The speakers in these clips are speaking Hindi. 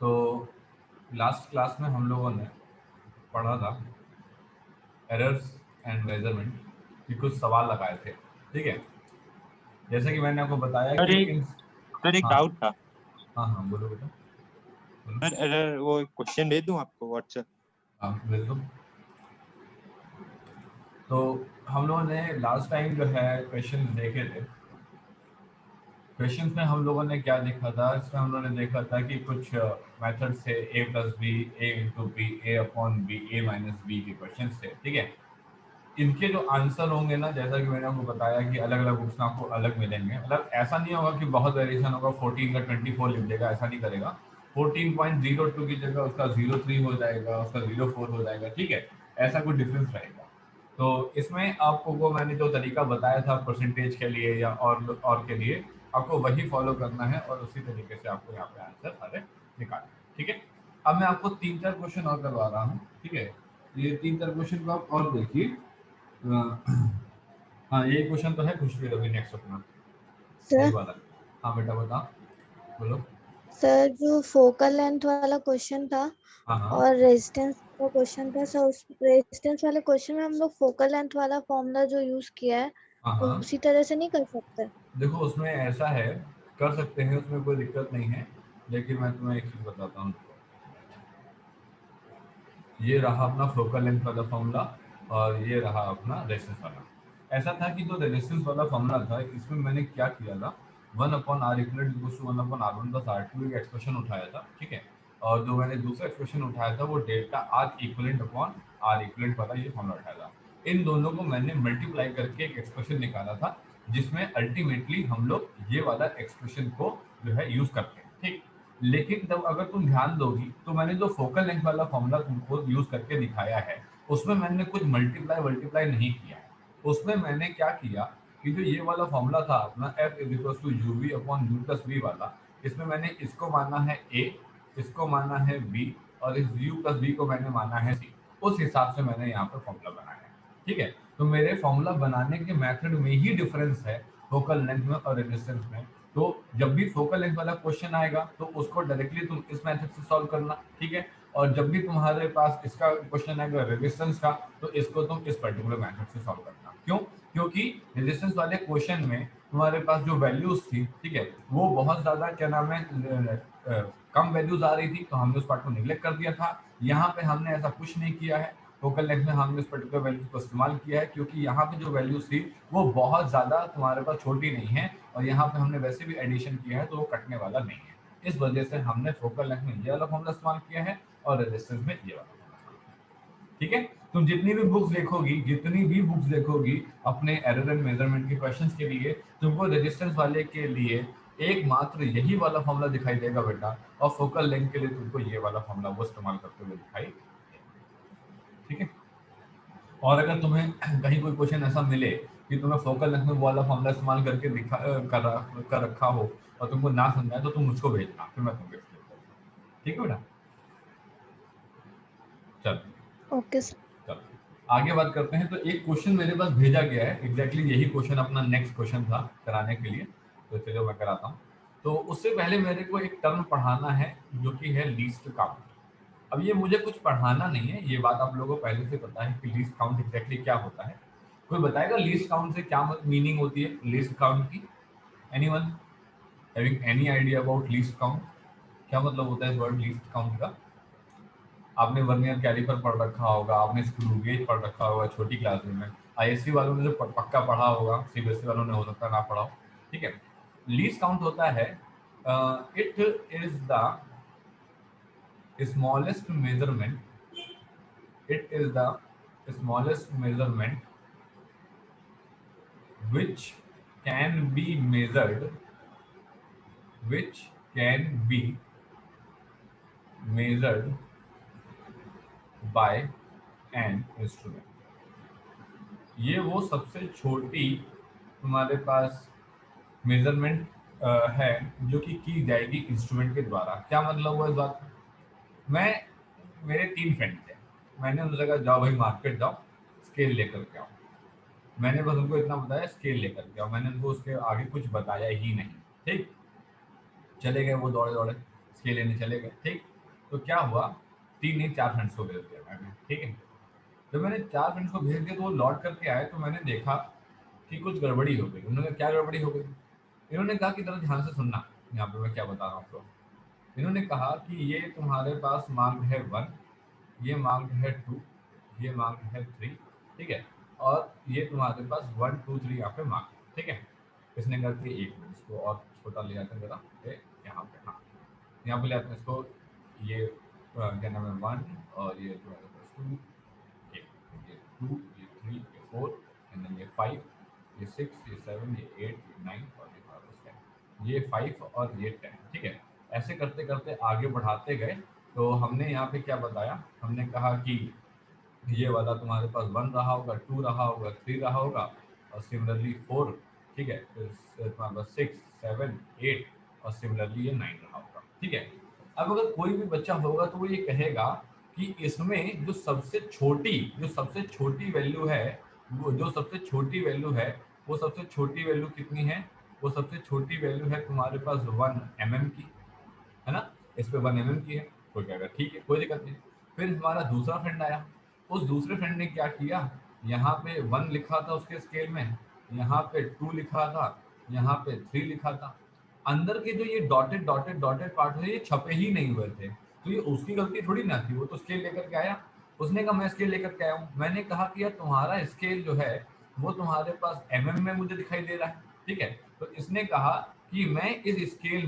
तो लास्ट क्लास में हम लोगों ने पढ़ा था एरर्स एंड मेजरमेंट के कुछ सवाल लगाए थे, ठीक है। जैसे कि मैंने आपको बताया सर कि एक इन सर एक हाँ डाउट था। हाँ हाँ, बोलो बेटा बोलो। सर अगर वो क्वेश्चन दे दूं आपको व्हाट्सएप। हाँ बिल्कुल। तो हम लोगों ने लास्ट टाइम जो है क्वेश्चन देखे थे। क्वेश्चंस में हम लोगों ने क्या देखा था, इसमें हम लोगों ने देखा था कि कुछ मेथड्स थे ए प्लस बी, ए इंटू बी, ए अपॉन बी, ए माइनस बी के क्वेश्चंस थे, ठीक है। इनके जो आंसर होंगे ना, जैसा कि मैंने आपको बताया कि अलग अलग बुक्स में आपको अलग मिलेंगे। मतलब ऐसा नहीं होगा कि बहुत वेरिएशन होगा, 14 का 24 लिख देगा, ऐसा नहीं करेगा। 14.02 की जगह उसका 03 हो जाएगा, उसका 04 हो जाएगा, ठीक है। ऐसा कुछ डिफरेंस रहेगा। तो इसमें आपको वो मैंने जो तरीका बताया था परसेंटेज के लिए या और के लिए, आपको वही फॉलो करना है और उसी तरीके से आपको यहाँ पे आंसर सारे निकालना है, ठीक है। अब मैं आपको 3-4 क्वेश्चन और करवा रहा हूँ, ठीक है। ये 3-4 क्वेश्चन को आप और देखिए। हाँ, ये क्वेश्चन तो है, खुशबू रवि नेक्स्ट अपना यही सर वाला। हाँ बेटा बता, बोलो। सर जो फोकल लेंथ वाला क्वेश्चन था हाँ हाँ और रेजिस्टेंस का क्वेश्चन था सर, उस रेजिस्टेंस वाले क्वेश्चन में हम लोग फोकल लेंथ वाला फॉर्मूला जो यूज किया है हाँ हाँ। उसी तरह से नहीं कर सकते? देखो उसमें ऐसा है, कर सकते हैं, उसमें कोई दिक्कत नहीं है। लेकिन मैं तुम्हें एक चीज़ बताता हूँ। ये रहा अपना फोकल लेंथ वाला फॉर्मूला और ये रहा अपना रेजिस्टेंस वाला। ऐसा था कि जो रेजिस्टेंस वाला फॉर्मूला था, इसमें मैंने क्या किया था, 1/R equivalent to 1/R1 plus R2 एक एक्सप्रेशन उठाया था, ठीक है। और जो मैंने दूसरा एक्सप्रेशन उठाया था वो delta R equivalent upon R equivalent वाला ये फॉर्मूला उठाया था। इन दोनों को मैंने मल्टीप्लाई करके एक एक्सप्रेशन निकाला था, जिसमें अल्टीमेटली हम लोग ये वाला एक्सप्रेशन को जो है यूज करते हैं, ठीक। लेकिन जब अगर तुम ध्यान दोगी तो मैंने जो फोकल लेंथ वाला फॉर्मूला तुमको यूज करके दिखाया है, उसमें मैंने कुछ मल्टीप्लाई मल्टीप्लाई नहीं किया है। उसमें मैंने क्या किया कि जो ये वाला फॉर्मूला था अपना F is equal to U V upon U plus V वाला, इसमें मैंने इसको माना है ए, इसको माना है बी, और इस यू प्लस बी को मैंने माना है सी। उस हिसाब से मैंने यहाँ पर फॉर्मूला बनाया है, ठीक है। तो मेरे फॉर्मूला बनाने के मेथड में ही डिफरेंस है फोकल लेंथ में और रेजिस्टेंस में। तो जब भी फोकल लेंथ वाला क्वेश्चन आएगा तो उसको डायरेक्टली तुम इस मेथड से सॉल्व करना, ठीक है। और जब भी तुम्हारे पास इसका क्वेश्चन आएगा रेजिस्टेंस का, तो इसको तुम इस पर्टिकुलर मेथड से सॉल्व करना। क्यों? क्योंकि रेजिस्टेंस वाले क्वेश्चन में तुम्हारे पास जो वैल्यूज थी, ठीक है, वो बहुत ज्यादा क्या नाम है कम वैल्यूज आ रही थी, तो हमने उस पार्ट को निगलेक्ट कर दिया था। यहाँ पे हमने ऐसा कुछ नहीं किया है। फोकल लेंथ में हमने इस पर्टिकुलर वैल्यू को इस्तेमाल किया है, क्योंकि यहाँ पे जो वैल्यूज थी वो बहुत ज़्यादा तुम्हारे पास छोटी नहीं है, और यहाँ पे हमने वैसे भी एडिशन किया है तो वो कटने वाला नहीं है। इस वजह से हमने फोकल लेंथ में ये वाला फॉर्मूला इस्तेमाल किया है और रेजिस्टेंस में ये वाला फॉर्मूला, ठीक है। तुम जितनी भी बुक्स देखोगी अपने एरर एंड मेजरमेंट के क्वेश्चंस के लिए, तुमको रेजिस्टेंस वाले के लिए एकमात्र यही वाला फॉर्मूला दिखाई देगा बेटा, और फोकल लेंथ के लिए तुमको ये वाला फॉर्मूला वो इस्तेमाल करते हुए दिखाई देगा, ठीक है। और अगर तुम्हें कहीं कोई क्वेश्चन ऐसा मिले कि तुम्हें फोकल लेंथ में वो वाला फॉर्मूला इस्तेमाल करके कर रखा हो और तुमको ना समझाए, तो तुम मुझको भेजना, फिर मैं तुमको एक्सप्लेन करूंगा, ठीक है बेटा। चलो ओके सर। चलो आगे बात करते हैं। तो एक क्वेश्चन मेरे पास भेजा गया है, एग्जैक्टली यही क्वेश्चन अपना नेक्स्ट क्वेश्चन था कराने के लिए, तो चलो मैं कराता हूँ। तो उससे पहले मेरे को एक टर्म पढ़ाना है जो कि है लीस्ट काउंट। अब ये मुझे कुछ पढ़ाना नहीं है, ये बात आप लोगों को पहले से पता है कि लीस्ट काउंट एग्जैक्टली क्या होता है। कोई बताएगा लीस्ट काउंट से क्या मीनिंग होती है लीस्ट काउंट की? Anyone having any idea about least count? क्या मतलब होता है इस वर्ड लीस्ट काउंट का? आपने वर्नियर कैलिपर पढ़ रखा होगा, आपने स्क्रू गेज पढ़ रखा होगा छोटी क्लास में। आईएससी वालों ने तो पक्का पढ़ा होगा, सीबीएसई वालों ने हो सकता है ना पढ़ा हो, ठीक है। लीस्ट काउंट होता है it is the smallest measurement, it is the smallest measurement which can be measured, which can be measured by an instrument। ये वो सबसे छोटी तुम्हारे पास मेजरमेंट है जो कि की जाएगी इंस्ट्रूमेंट के द्वारा। क्या मतलब हुआ इस बात का? मैं मेरे 3 फ्रेंड थे, मैंने उनसे कहा जाओ भाई मार्केट जाओ, स्केल लेकर के आओ। मैंने बस उनको इतना बताया स्केल लेकर के आओ, मैंने उनको उसके आगे कुछ बताया ही नहीं, ठीक। चले गए वो दौड़े दौड़े स्केल लेने चले गए, ठीक। तो क्या हुआ, 3 नहीं 4 फ्रेंड्स को भेज दिया मैंने, ठीक है। जब मैंने 4 फ्रेंड्स को भेज दिया तो वो लौट करके आए, तो मैंने देखा कि कुछ गड़बड़ी हो गई। उन्होंने कहा क्या गड़बड़ी हो गई, इन्होंने कहा कि जरा ध्यान से सुनना, यहाँ पे मैं क्या बता रहा हूँ आपको। इन्होंने कहा कि ये तुम्हारे पास मार्क्ड है 1, ये मार्क्ड है 2, ये मार्क्ड है 3, ठीक है, और ये तुम्हारे पास 1 2 3 यहाँ पे मार्क है, ठीक है। इसने कहा कि एक मिनट इसको और छोटा ले आते हैं जरा, यहाँ पे, हाँ यहाँ पे ले आते हैं इसको, ये क्या नाम है 1, और ये तुम्हारे पास 2, ये 2, ये 3, ये 4, एंड देन ये 5, ये 6, ये 7, ये 8, ये 9 और ये तुम्हारे पास 10, ये 5 और ये 10, ठीक है। ऐसे करते करते आगे बढ़ाते गए। तो हमने यहाँ पे क्या बताया, हमने कहा कि ये वाला तुम्हारे पास 1 रहा होगा, 2 रहा होगा, 3 रहा होगा, और सिमिलरली 4, ठीक है, फिर तुम्हारे पास 6 7 8, और सिमिलरली ये 9 रहा होगा, ठीक है। अब अगर कोई भी बच्चा होगा तो वो ये कहेगा कि इसमें जो सबसे छोटी वैल्यू है, वो जो सबसे छोटी वैल्यू है, वो सबसे छोटी वैल्यू कितनी है, वो सबसे छोटी वैल्यू है तुम्हारे पास 1 mm की, है ना। इस पे 1 mm की है। कोई कहेगा ठीक है, कोई दिक्कत नहीं। फिर हमारा दूसरा फ्रेंड आया, उस दूसरे फ्रेंड ने क्या किया, यहाँ पे 1 लिखा था उसके स्केल में, यहाँ पे 2 लिखा था, यहाँ पे 3 लिखा था। अंदर के जो ये डॉटेड डॉटेड डॉटेड पार्ट है, ये छपे ही नहीं हुए थे। तो ये उसकी गलती थोड़ी ना थी, वो तो स्केल लेकर के आया। उसने कहा मैं स्केल लेकर के आया हूँ। मैंने कहा कि यार तुम्हारा स्केल जो है वो तुम्हारे पास mm में मुझे दिखाई दे रहा है, ठीक है। तो इसने कहा कि मैं इस स्केल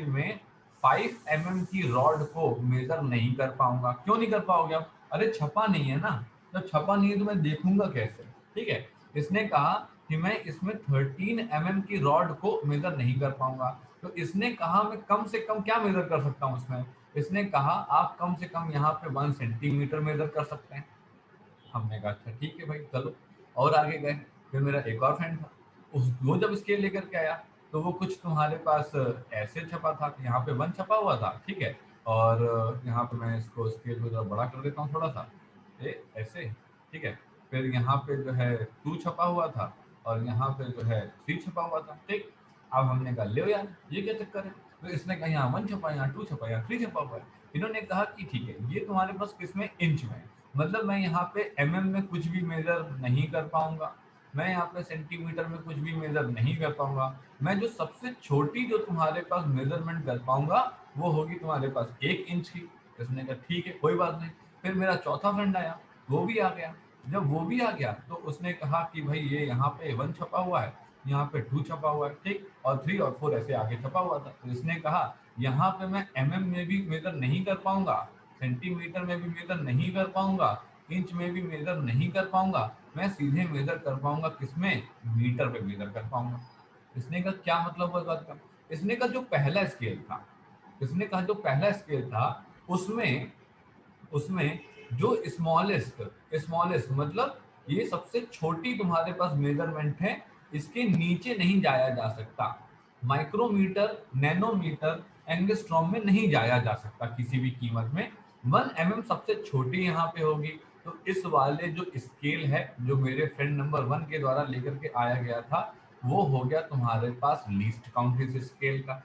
में 5 mm की रॉड को मेजर नहीं कर पाऊंगा। क्यों नहीं कर पाओगे आप? अरे छपा नहीं है ना, जब छपा नहीं है तो मैं देखूंगा कैसे, ठीक है। इसने कहा कि मैं इसमें 13 mm की रॉड को मेजर नहीं कर पाऊंगा। तो इसने कहा मैं कम से कम क्या मेजर कर सकता हूँ इसमें, इसने कहा आप कम से कम यहाँ पे 1 सेंटीमीटर मेजर कर सकते हैं। हमने कहा अच्छा ठीक है भाई चलो, और आगे गए। फिर मेरा एक और फ्रेंड था, वो जब स्केल लेकर के आया तो वो कुछ तुम्हारे पास ऐसे छपा था, यहाँ पे 1 छपा हुआ था, ठीक है, और यहाँ पे मैं इसको स्केल को जरा बड़ा कर देता हूँ थोड़ा सा, ऐसे, ठीक है। फिर यहाँ पे जो है 2 छपा हुआ था, और यहाँ पे जो है 3 छपा हुआ था, ठीक। अब हमने कहा ले यार ये क्या चक्कर है। तो इसने कहा यहाँ 1 छपा, यहाँ 2 छपा, यहाँ 3 छपा हुआ है। इन्होंने कहा कि ठीक है ये तुम्हारे पास किसमें, इंच में, मतलब मैं यहाँ पे mm में कुछ भी मेजर नहीं कर पाऊंगा, मैं यहाँ पे सेंटीमीटर में कुछ भी मेजर नहीं कर पाऊंगा। मैं जो सबसे छोटी जो तुम्हारे पास मेजरमेंट कर पाऊंगा वो होगी तुम्हारे पास 1 इंच की। इसने कहा ठीक है कोई बात नहीं। फिर मेरा चौथा फ्रेंड आया, वो भी आ गया। जब वो भी आ गया तो उसने कहा कि भाई ये यहाँ पे 1 छपा हुआ है, यहाँ पे 2 छपा हुआ है, ठीक, और 3 और 4 ऐसे आगे छपा हुआ था। तो इसने कहा यहाँ पे मैं mm में भी मेजर नहीं कर पाऊंगा, सेंटीमीटर में भी मेजर नहीं कर पाऊंगा, इंच में भी मेजर नहीं कर पाऊंगा, मैं सीधे मेजर कर पाऊंगा किसमें, मीटर पे मेजर कर पाऊंगा। इसने कहा क्या मतलब हुआ इस बात का। इसने कहा जो पहला स्केल था, इसने कहा जो पहला स्केल था उसमें उसमें जो स्मॉलेस्ट स्मॉलेस्ट मतलब ये सबसे छोटी तुम्हारे पास मेजरमेंट है, इसके नीचे नहीं जाया जा सकता। माइक्रोमीटर, नैनोमीटर, एंगस्ट्रॉम में नहीं जाया जा सकता किसी भी कीमत में। 1 mm सबसे छोटी यहाँ पे होगी। तो इस वाले जो स्केल है जो मेरे फ्रेंड नंबर 1 के द्वारा लेकर के आया गया था, वो हो गया तुम्हारे पास लीस्ट काउंट इस स्केल का।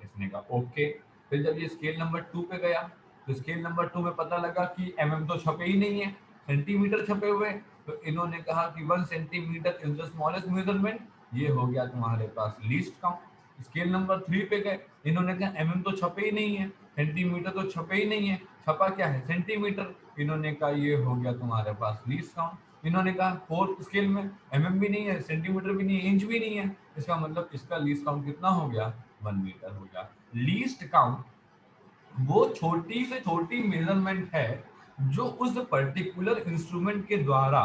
इसने कहा ओके। फिर जब ये स्केल नंबर 2 पे गया तो स्केल नंबर 2 में पता लगा कि mm तो छपे ही नहीं है, सेंटीमीटर छपे हुए। तो इन्होंने कहा कि 1 centimetre is the smallest measurement, ये हो गया तुम्हारे पास लीस्ट काउंट। स्केल नंबर 3 पे गए, इन्होंने कहा mm तो छपे ही नहीं है, सेंटीमीटर तो छपे ही नहीं है, छपा क्या है सेंटीमीटर। इन्होंने कहा ये हो गया तुम्हारे पास लीस्ट काउंट। इन्होंने कहा 4th स्केल में mm भी नहीं है, सेंटीमीटर भी नहीं है, इंच भी नहीं है, इसका मतलब इसका लीस्ट काउंट कितना हो गया, 1 मीटर हो गया। लीस्ट काउंट वो छोटी से छोटी मेजरमेंट है जो उस पर्टिकुलर इंस्ट्रूमेंट के द्वारा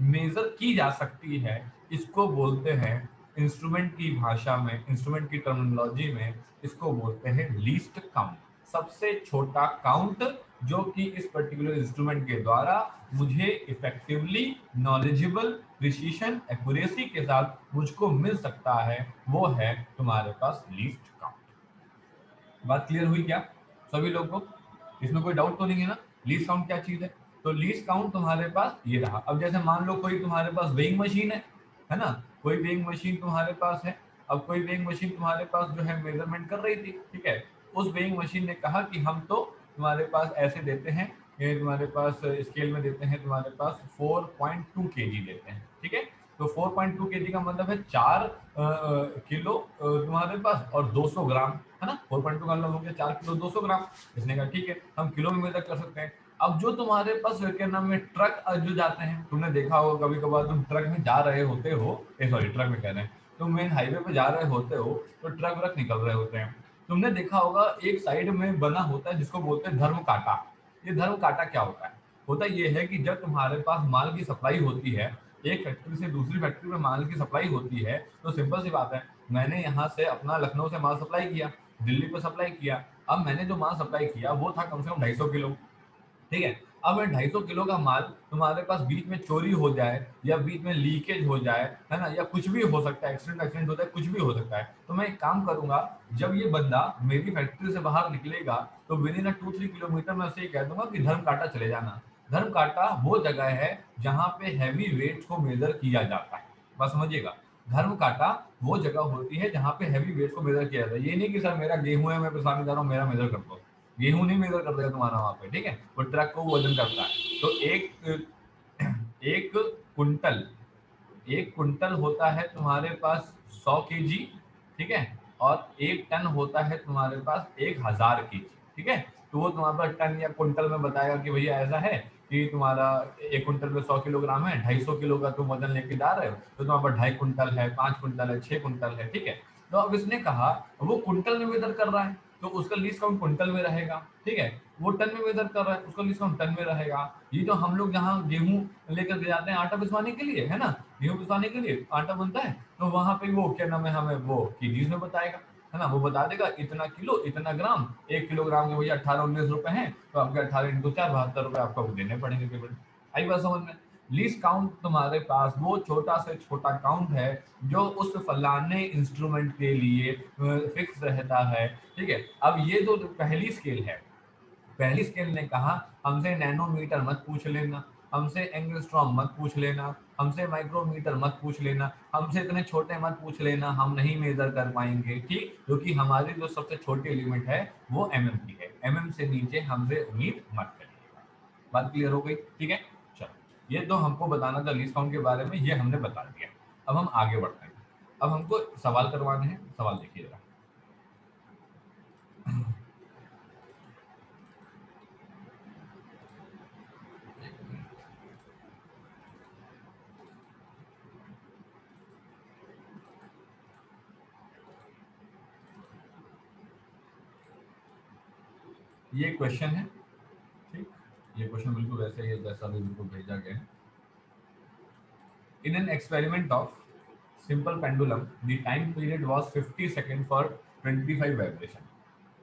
मेजर की जा सकती है। इसको बोलते हैं इंस्ट्रूमेंट की भाषा में, इंस्ट्रूमेंट की टर्मिनोलॉजी में इसको बोलते हैं लीस्ट काउंट, सबसे छोटा काउंट जो कि इस पर्टिकुलर इंस्ट्रूमेंट के द्वारा मुझे इफेक्टिवली, नॉलेजेबल, प्रिसीशन, एक्यूरेसी के साथ मुझको मिल सकता है, वो है तुम्हारे पास लीस्ट काउंट। बात क्लियर हुई क्या सभी लोगों को? इसमें कोई डाउट तो नहीं है ना, लीस्ट काउंट क्या चीज है। तो लीस्ट काउंट तुम्हारे पास ये रहा। अब जैसे मान लो कोई तुम्हारे पास वेइंग मशीन है ना, कोई वेइंग मशीन तुम्हारे पास है। अब कोई वेइंग मशीन तुम्हारे पास जो है मेजरमेंट कर रही थी, ठीक है, उस वेइंग मशीन ने कहा कि हम तो तुम्हारे पास ऐसे देते हैं, ये तुम्हारे पास स्केल में देते हैं, तुम्हारे पास 4.2 केजी देते हैं, ठीक है। तो 4.2 केजी का मतलब है 4 किलो तुम्हारे पास और 200 ग्राम, है ना। 4.2 का मतलब हो गया 4 किलो 200 ग्राम। इसने कहा ठीक है, हम किलो में मेजर कर सकते हैं। अब जो तुम्हारे पास क्या नाम है ट्रक जो जाते हैं, तुमने देखा होगा कभी कभार तुम ट्रक में जा रहे होते हो, सॉरी ट्रक में कह रहे हैं, तुम मेन हाईवे पे जा रहे होते हो तो ट्रक व्रक निकल रहे होते हैं। तुमने देखा होगा एक साइड में बना होता है जिसको बोलते हैं धर्म कांटा। ये धर्म कांटा क्या होता है? होता ये है कि जब तुम्हारे पास माल की सप्लाई होती है, एक फैक्ट्री से दूसरी फैक्ट्री में माल की सप्लाई होती है, तो सिंपल सी बात है, मैंने यहाँ से अपना लखनऊ से माल सप्लाई किया, दिल्ली पे सप्लाई किया। अब मैंने जो माल सप्लाई किया वो था कम से कम 250 किलो, ठीक है। अब 250 किलो का माल तुम्हारे पास बीच में चोरी हो जाए या बीच में लीकेज हो जाए, है ना, या कुछ भी हो सकता है, एक्सीडेंट हो जाए, कुछ भी हो सकता है, तो मैं एक काम करूंगा, जब ये बंदा मेरी फैक्ट्री से बाहर निकलेगा तो विद इन 2-3 किलोमीटर में उसे ये कह दूंगा कि धर्म कांटा चले जाना। धर्म कांटा वो जगह है जहाँ पे हैवी वेट्स को मेजर किया जाता है, बस समझिएगा। धर्म कांटा वो जगह होती है जहाँ पे हैवी वेट्स को मेजर किया जाता है। ये नहीं कि सर मेरा गेहूं है, मैं पिसाने जा रहा हूँ, मेरा मेजर कर दो। गेहूं नहीं मेजर कर देगा तुम्हारा वहां पे, ठीक है। वो ट्रक को वजन करता है। तो एक कुंटल एक कुंटल होता है तुम्हारे पास 100 केजी, ठीक है। और एक टन होता है तुम्हारे पास 1000 केजी, ठीक है। तो वो तुम्हारे पास टन या कुंटल में बताएगा कि भैया ऐसा है कि तुम्हारा एक कुंटल में 100 किलोग्राम है, 250 किलो का तुम वजन लेके जा रहे हो, तो तुम्हारे पास 2.5 कुंटल है, 5 कुंटल है, 6 कुंटल है, ठीक है। तो अब इसने कहा वो कुंटल में मेजर कर रहा है तो उसका लीस्ट काउंट कुंटल में रहेगा, ठीक है। वो टन में मेजर कर रहा है, उसका लीस्ट काउंट टन में रहेगा। ये जो हम लोग जहाँ गेहूं लेकर के जाते हैं आटा पिसवाने के लिए, है ना, गेहूं पिसवाने के लिए आटा बनता है, तो वहां पे वो क्या नाम है हमें वो केजीज में बताएगा, है ना। वो बता देगा इतना किलो इतना ग्राम, 1 किलोग्राम के भैया 18-19 रुपए हैं, तो आपके 18 × 4 72 रुपए आपको देने पड़ेंगे केवल। आई बात समझ में? लीस्ट काउंट तुम्हारे पास वो छोटा से छोटा काउंट है जो उस फलाने इंस्ट्रूमेंट के लिए फिक्स रहता है, ठीक है। अब ये जो पहली स्केल है, पहली स्केल ने कहा हमसे नैनोमीटर मत पूछ लेना, हमसे एंगस्ट्रॉम मत पूछ लेना, हमसे माइक्रोमीटर मत पूछ लेना, हमसे इतने छोटे मत पूछ लेना, हम नहीं मेजर कर पाएंगे, ठीक। क्योंकि हमारी जो सबसे छोटी लिमिट है वो एमएम की है, एमएम से नीचे हमसे उम्मीद मत करिएगा। बात क्लियर हो गई, ठीक है। चलो ये तो हमको बताना था लीस्ट काउंट के बारे में, ये हमने बता दिया। अब हम आगे बढ़ते हैं। अब हमको सवाल करवाने हैं, सवाल देखिए जरा। ये क्वेश्चन है, ठीक। ये क्वेश्चन बिल्कुल वैसे ही है जैसा भी बिल्कुल भेजा गया है। In an experiment of simple pendulum, the time period was 50 second for 25 vibration.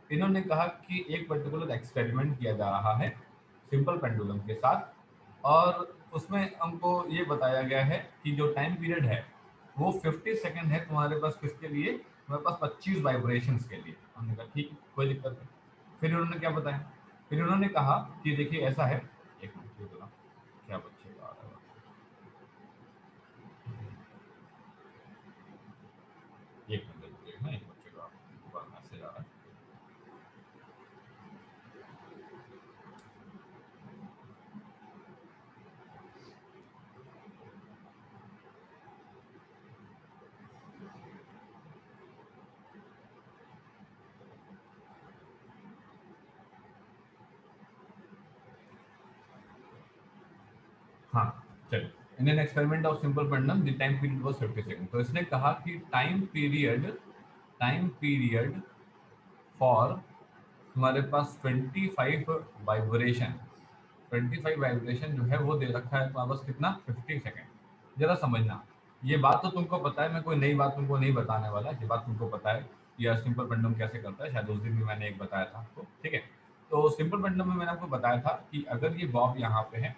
इन्होंने कहा कि एक पर्टिकुलर एक्सपेरिमेंट किया जा रहा है सिंपल पेंडुलम के साथ, और उसमें हमको ये बताया गया है कि जो टाइम पीरियड है वो 50 सेकेंड है तुम्हारे पास, किसके लिए? तुम्हारे पास 25 वाइब्रेशंस के लिए। हमने कहा ठीक है, कोई दिक्कत नहीं। फिर उन्होंने क्या बताया? फिर उन्होंने कहा कि देखिए ऐसा है, एक मिनट ये बोला क्या बच्चे का आ रहा है, एक मिनट देखना, एक बच्चे का मैसेज आ रहा है। हाँ चलिए। इन an experiment of simple pendulum the time period was 50 second. तो इसने कहा कि टाइम पीरियड फॉर तुम्हारे पास 25 वाइब्रेशन, 25 वाइब्रेशन जो है वो दे रखा है तुम्हारे पास कितना? 50 सेकंड। जरा समझना, ये बात तो तुमको पता है, मैं कोई नई बात तुमको नहीं बताने वाला, ये बात तुमको पता है कि यार सिंपल पेंडुलम कैसे करता है, शायद उस दिन भी मैंने एक बताया था आपको, ठीक है। तो सिंपल पेंडुलम में मैंने आपको बताया था कि अगर ये बॉब यहाँ पे है,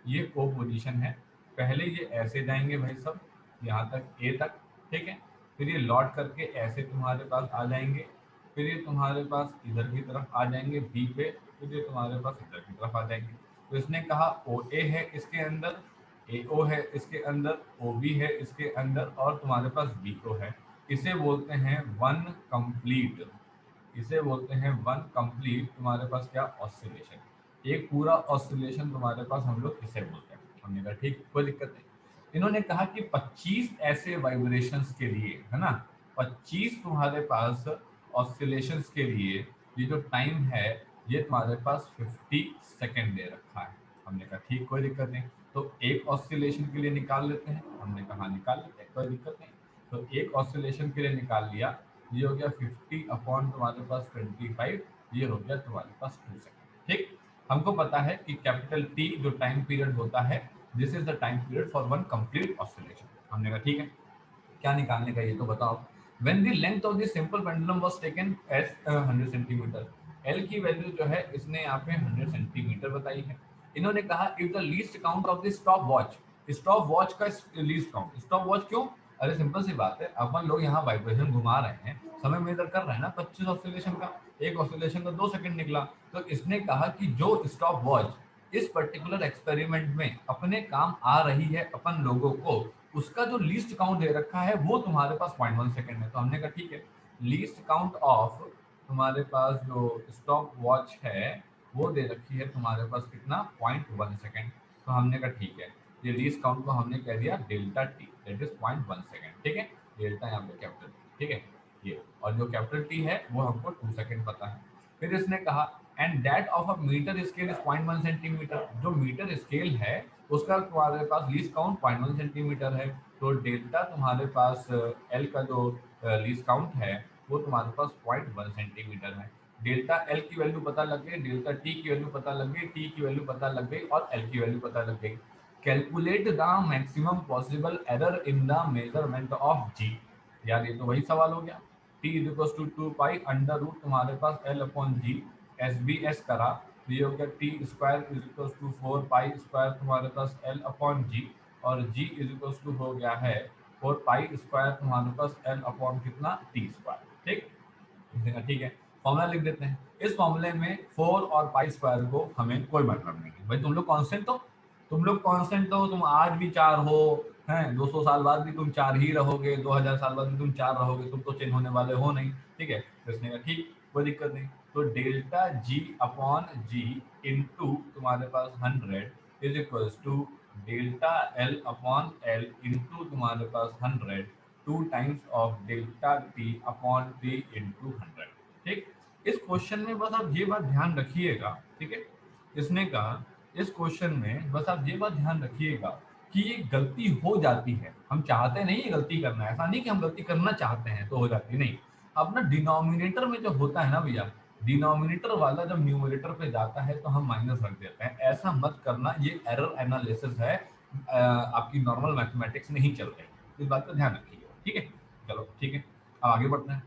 ये ओ पोजीशन है, पहले ये ऐसे जाएंगे भाई सब यहाँ तक ए तक, ठीक है। फिर ये लौट करके ऐसे तुम्हारे पास आ जाएंगे, फिर ये तुम्हारे पास इधर की तरफ आ जाएंगे बी पे, फिर ये तुम्हारे पास इधर की तरफ आ जाएंगे। तो इसने कहा ओ ए है इसके अंदर, ए ओ है इसके अंदर, ओ बी है इसके अंदर, और तुम्हारे पास बी ओ है। इसे बोलते हैं वन कंप्लीट इसे बोलते हैं वन कंप्लीट तुम्हारे पास क्या ऑसिलेशन, एक पूरा ऑसिलेशन तुम्हारे पास हम लोग इसे बोलते हैं। हमने कहा ठीक, कोई दिक्कत नहीं। इन्होंने कहा कि 25 ऐसे वाइब्रेशंस के लिए, है ना, 25 तुम्हारे पास ऑसिलेशंस के लिए ये जो टाइम है ये तुम्हारे पास 50 सेकेंड दे रखा है। हमने कहा ठीक, कोई दिक्कत नहीं। तो एक ऑसिलेशन के लिए निकाल लेते हैं। हमने कहा निकाल लेते हैं, कोई दिक्कत नहीं। तो एक ऑसिलेशन के लिए निकाल लिया, ये हो गया 50 अपॉन तुम्हारे पास 25, ये हो गया तुम्हारे पास 2 सेकेंड। ठीक, हमको पता है कि कैपिटल टी जो टाइम पीरियड होता है, this is the time period for one complete oscillation. हमने कहा ठीक है, क्या निकालने का ये तो बताओ। When the length of the simple pendulum was taken as 100 centimetre, L की वैल्यू जो है इसने यहाँ पे 100 सेंटीमीटर बताई है। इन्होंने कहा if the least count of the stop watch, stop watch का लीस्ट काउंट, स्टॉप वॉच क्यों, अरे सिंपल सी बात है, अपन लोग यहाँ वाइब्रेशन घुमा रहे हैं, समय मेजर कर रहे हैं ना 25 ऑसिलेशन का, एक ऑसिलेशन का 2 सेकंड निकला। तो इसने कहा कि जो स्टॉप वॉच इस पर्टिकुलर एक्सपेरिमेंट में अपने काम आ रही है अपन लोगों को, उसका जो लीस्ट काउंट दे रखा है वो तुम्हारे पास 0.1 सेकंड है। तो हमने कहा ठीक है, लीस्ट काउंट ऑफ तुम्हारे पास जो स्टॉप वॉच है वो दे रखी है तुम्हारे पास कितना, 0.1 सेकंड। तो हमने कहा ठीक है, ये लीस्ट काउंट को हमने कह दिया delta T, that is 0.1 second. ठीक है, डेल्टा यहाँ पे कैपिटल, ठीक है ये, और जो कैपिटल टी है वो हमको 2 सेकंड पता है। फिर इसने कहा and that of a metre scale is 0.1 centimetre, जो मीटर स्केल है उसका तुम्हारे पास लीस्ट काउंट 0.1 सेंटीमीटर है। तो डेल्टा तुम्हारे पास एल का जो लीस्ट काउंट है वो तुम्हारे पास 0.1 सेंटीमीटर है। डेल्टा एल की वैल्यू पता लग गई, डेल्टा टी की वैल्यू पता लग गई, टी की वैल्यू पता लग गई और एल की वैल्यू पता लग गई। Calculate the maximum possible error in the measurement of g, यार ये तो वही सवाल हो गया। T is equal to 2 pi under root तुम्हारे पास L upon g, S B S करा, ये हो गया T square is equal to 4 pi square तुम्हारे पास एल अपॉन जी, और जी इज इक्वल टू हो गया है 4 पाई स्क्वायर तुम्हारे पास एल अपॉन कितना, टी स्क्वायर। ठीक, ठीक है, फॉर्मूला लिख देते हैं। इस फॉर्मूले में 4 और पाई स्क्वायर को हमें कोई मतलब नहीं है भाई, तुम लोग कांस्टेंट हो, तुम लोग कांस्टेंट हो, तुम आज भी 4 हो, हैं 200 साल बाद भी तुम 4 ही रहोगे, 2000 साल बाद भी तुम 4 रहोगे, तुम तो चेंज होने वाले हो नहीं। ठीक है, तो इसने कहा ठीक, कोई दिक्कत नहीं। तो डेल्टा जी अपॉन जी इंटू तुम्हारे पास 100 is equal to delta L upon L into तुम्हारे पास 100 2 times of delta T upon T into 100। ठीक, इस क्वेश्चन में बस आप ये बात ध्यान रखिएगा, ठीक है, इसने कहा इस क्वेश्चन में बस आप ये बात ध्यान रखिएगा कि ये गलती हो जाती है, हम चाहते नहीं है गलती करना, ऐसा नहीं कि हम गलती करना चाहते हैं तो हो जाती नहीं। अपना डिनोमिनेटर में जो होता है ना भैया, डिनोमिनेटर वाला जब न्यूमरेटर पे जाता है तो हम माइनस रख देते हैं, ऐसा मत करना, ये एरर एनालिसिस है, आपकी नॉर्मल मैथमेटिक्स नहीं चल रही, इस बात का ध्यान रखिएगा। ठीक है, चलो ठीक है, अब आगे बढ़ते हैं।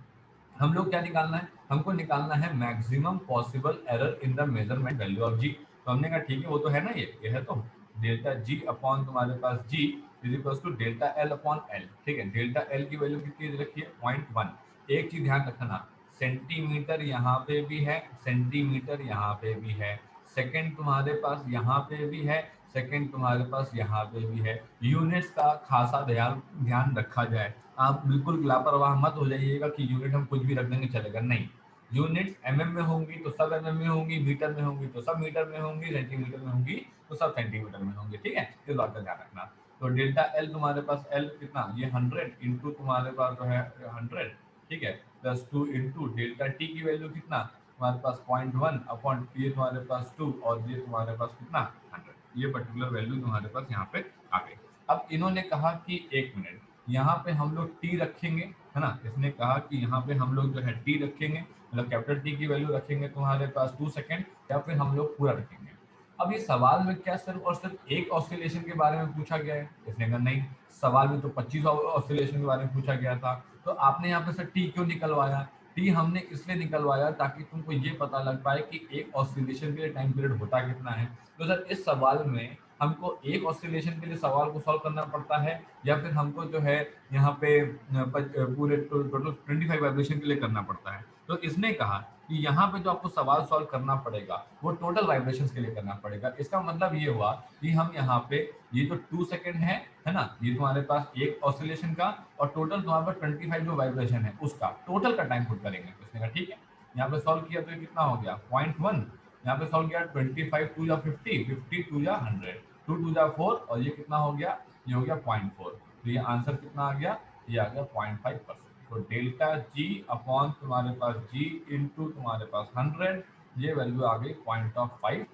हम लोग क्या निकालना है, हमको निकालना है maximum possible error in the measurement value of g. तो हमने कहा ठीक है, वो तो है ना, ये है, तो डेल्टा जी अपॉन तुम्हारे पास g is equal to delta L upon L. ठीक है, डेल्टा एल की वैल्यू कितनी रखी है, 0.1। एक चीज ध्यान रखना, सेंटीमीटर यहाँ पे भी है, सेंटीमीटर यहाँ पे भी है, सेकंड तुम्हारे पास यहाँ पे भी है, सेकंड तुम्हारे पास यहाँ पे भी है। यूनिट्स का खासा ध्यान ध्यान रखा जाए, आप बिल्कुल लापरवाह मत हो जाइएगा कि यूनिट हम कुछ भी रख देंगे चलेगा, नहीं। यूनिट्स एमएम में होंगी तो सब एमएम में होंगी, मीटर में होंगी तो सब मीटर में होंगी, सेंटीमीटर में होंगी तो सब सेंटीमीटर में होंगी। ठीक है, इस बात का ध्यान रखना। तो डेल्टा एल तुम्हारे पास एल कितना, ये 100 इंटू तुम्हारे पास जो है 100, ठीक है, प्लस 2 इंटू डेल्टा टी की वैल्यू कितना तुम्हारे पास 0.1 अपॉन ये तुम्हारे पास 2 और ये तुम्हारे पास कितना 100, ये पर्टिकुलर वैल्यू तुम्हारे पास यहाँ पे आ गई। अब इन्होंने कहा कि 1 मिनट, यहाँ पे हम लोग टी रखेंगे, है ना, इसने कहा कि यहाँ पे हम लोग जो है टी रखेंगे, मतलब कैपिटल टी की वैल्यू रखेंगे तुम्हारे पास 2 सेकंड, या फिर हम लोग पूरा रखेंगे। अब ये सवाल में क्या सिर्फ और सिर्फ एक ऑसिलेशन के बारे में पूछा गया है, इसने कहा नहीं, सवाल में तो 25 ऑसिलेशन के बारे में पूछा गया था। तो आपने यहाँ पे सर टी क्यों निकलवाया, टी हमने इसलिए निकलवाया ताकि तुमको ये पता लग पाए कि एक ऑसिलेशन के लिए टाइम पीरियड होता कितना है। तो सर इस सवाल में हमको एक ऑसिलेशन के लिए सवाल को सॉल्व करना पड़ता है, या फिर हमको जो है यहाँ पे पूरे टोटल 25 वाइब्रेशन के लिए करना पड़ता है। तो इसने कहा कि यहाँ पे जो आपको सवाल सॉल्व करना पड़ेगा वो टोटल वाइब्रेशंस के लिए करना पड़ेगा। इसका मतलब ये हुआ कि हम यहाँ पे ये जो 2 सेकंड है ना, ये तुम्हारे पास एक ऑसिलेशन का, और टोटल तुम्हारे पास 25 जो वाइब्रेशन है उसका टोटल का टाइम पुट करेंगे। तो इसने कहा ठीक है, यहाँ पे सॉल्व किया तो ये कितना हो गया 0.1, यहाँ पे सॉल्व किया 25 टू या 50, 50 टू या 100, 2 टू या 4 और ये कितना हो गया, ये हो गया 0.4। तो ये आंसर कितना आ गया, ये आ गया 0.5%। तो डेल्टा जी अपॉन तुम्हारे पास जी इंटू तुम्हारे पास 100, ये वैल्यू आ गई 0.5%।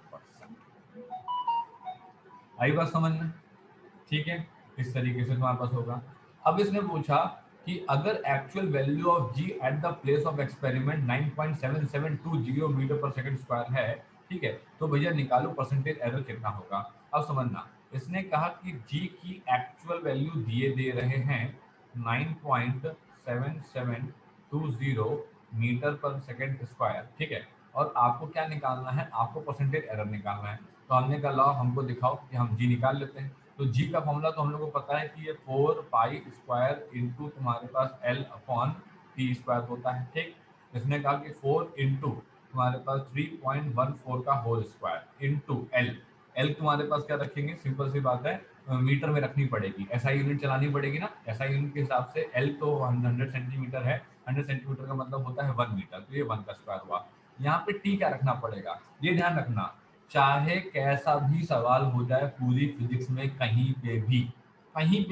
आई बात समझ में? ठीक है, इस तरीके से तुम्हारे पास होगा। अब इसने पूछा कि अगर actual value of G at the place of experiment 9.772 metre पर सेकंड स्क्वायर है, ठीक है, तो भैया निकालो परसेंटेज एरर कितना होगा। अब समझना, इसने कहा कि जी की एक्चुअल वैल्यू दिए दे रहे हैं 9.7720 मीटर पर सेकंड स्क्वायर, ठीक है, और आपको क्या निकालना है, आपको परसेंटेज एरर निकालना है। तो हमने कहा लाओ हमको दिखाओ कि हम जी निकाल लेते हैं। तो जी का फॉर्मूला तो हम लोग को पता है कि ये 4 पाई स्क्वायर इंटू तुम्हारे पास एल अपॉन टी स्क्वायर होता है, ठीक। इसने कहा कि 4 इंटू तुम्हारे पास 3.14 का whole square into L. L तुम्हारे पास क्या रखेंगे, सिंपल सी बात है, मीटर में रखनी पड़ेगी, एसआई यूनिट चलानी पड़ेगी ना। एसआई यूनिट के हिसाब से एल तो 100 सेंटीमीटर है, 100 सेंटीमीटर का मतलब होता है 1 मीटर, तो ये 1 का स्क्वायर हुआ। यहाँ पे टी क्या रखना पड़ेगा, ये ध्यान रखना, चाहे कैसा भी सवाल हो जाए पूरी फिजिक्स में, कहीं पे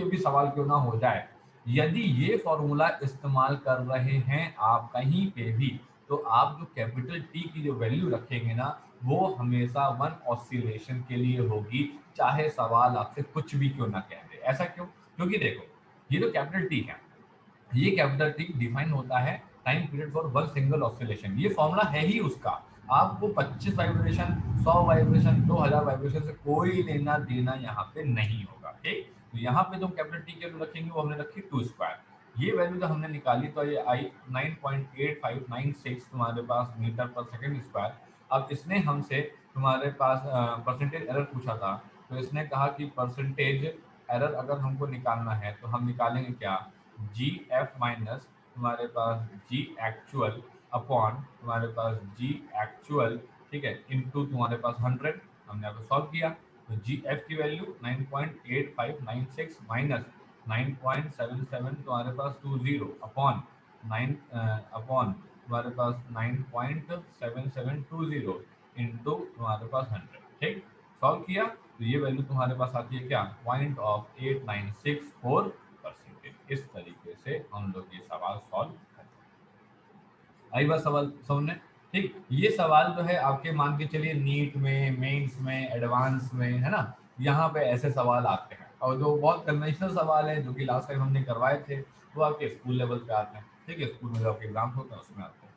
भी सवाल क्यों ना हो जाए, यदि ये फॉर्मूला इस्तेमाल कर रहे हैं आप कहीं पे भी, तो आप जो कैपिटल टी की जो वैल्यू रखेंगे ना, वो हमेशा वन ऑसिलेशन के लिए होगी, चाहे सवाल आपसे कुछ भी क्यों ना कह दे। ऐसा क्यों? क्योंकि देखो, ये जो कैपिटल टी है, ये कैपिटल टी डिफाइन होता है time period for one single oscillation. ये फॉर्मूला है ही उसका। आपको 25 वाइब्रेशन, 100 वाइब्रेशन, 2000 वाइब्रेशन से कोई लेना देना यहाँ पे नहीं होगा, ठीक। तो यहाँ पे जो कैपिटल टी की वैल्यू रखेंगे वो हमने रखी 2 स्क्वायर। ये वैल्यू जब हमने निकाली तो ये आई 9.8596 तुम्हारे पास मीटर पर सेकंड स्क्वायर। अब इसने हमसे तुम्हारे पास परसेंटेज एरर पूछा था, तो इसने कहा कि परसेंटेज एरर अगर हमको निकालना है तो हम निकालेंगे क्या, जी एफ माइनस तुम्हारे पास जी एक्चुअल अपॉन तुम्हारे पास जी एक्चुअल, ठीक है, इनटू तुम्हारे पास 100। हमने यहाँ पे सॉल्व किया तो जी एफ की वैल्यू 9.8596 माइनस 9.77 तुम्हारे पास 20 अपॉन 9 अपॉन तुम्हारे पास 9.7720 इंटू तुम्हारे पास 100, ठीक। सॉल्व किया तो ये वैल्यू तुम्हारे पास आती है क्या, 0.8964%। इस तरीके से हम लोग ये सवाल सॉल्व करते हैं। आई बात सवाल समझने, ठीक। ये सवाल जो है आपके मान के चलिए नीट में, मेंस में, एडवांस में, है ना, यहाँ पे ऐसे सवाल आते हैं। और जो बहुत कन्वेंशनल सवाल है जो कि लास्ट टाइम हमने करवाए थे, वो आपके स्कूल लेवल पे आते हैं, ठीक है, स्कूल में जो आपके एग्जाम होते हैं उसमें आते हैं।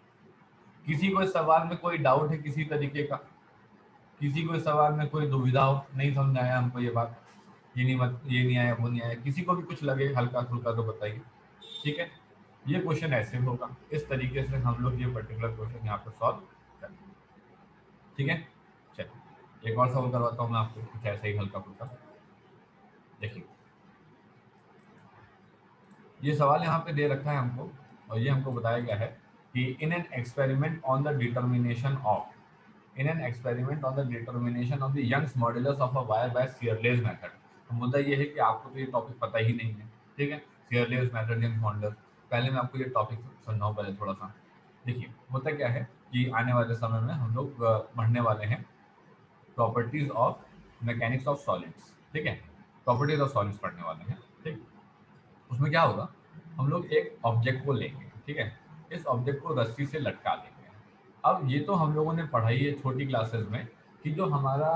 किसी को इस सवाल में कोई डाउट है किसी तरीके का, किसी को इस सवाल में कोई दुविधा हो, नहीं समझ आया हमको ये बात, ये नहीं मत, ये नहीं आया, वो नहीं आया, किसी को भी कुछ लगे हल्का फुल्का तो बताइए, ठीक है। ये क्वेश्चन ऐसे होगा, इस तरीके से हम लोग ये पर्टिकुलर क्वेश्चन यहाँ पर सॉल्व करेंगे, ठीक है। चलिए एक और सवाल करवाता हूँ मैं आपको, कुछ ऐसे ही हल्का फुल्का। देखिए ये सवाल यहाँ पे दे रखा है हमको, और ये हमको बताया गया है कि in an experiment on the determination of the Young's modulus of a wire by Searle's method. तो मुद्दा ये है कि आपको तो ये टॉपिक पता ही नहीं है, ठीक है, सीयरलेस मेथड, यंग्स मॉड्यूलस। पहले मैं आपको ये टॉपिक समझाऊं पहले थोड़ा सा। देखिए होता क्या है कि आने वाले समय में हम लोग पढ़ने वाले हैं properties of mechanics of solids, ठीक है, प्रॉपर्टीज ऑफ सॉलिड्स पढ़ने वाले हैं, ठीक। उसमें क्या होगा, हम लोग एक ऑब्जेक्ट को लेंगे, ठीक है, इस ऑब्जेक्ट को रस्सी से लटका देंगे। अब ये तो हम लोगों ने पढ़ाई है छोटी क्लासेस में कि जो हमारा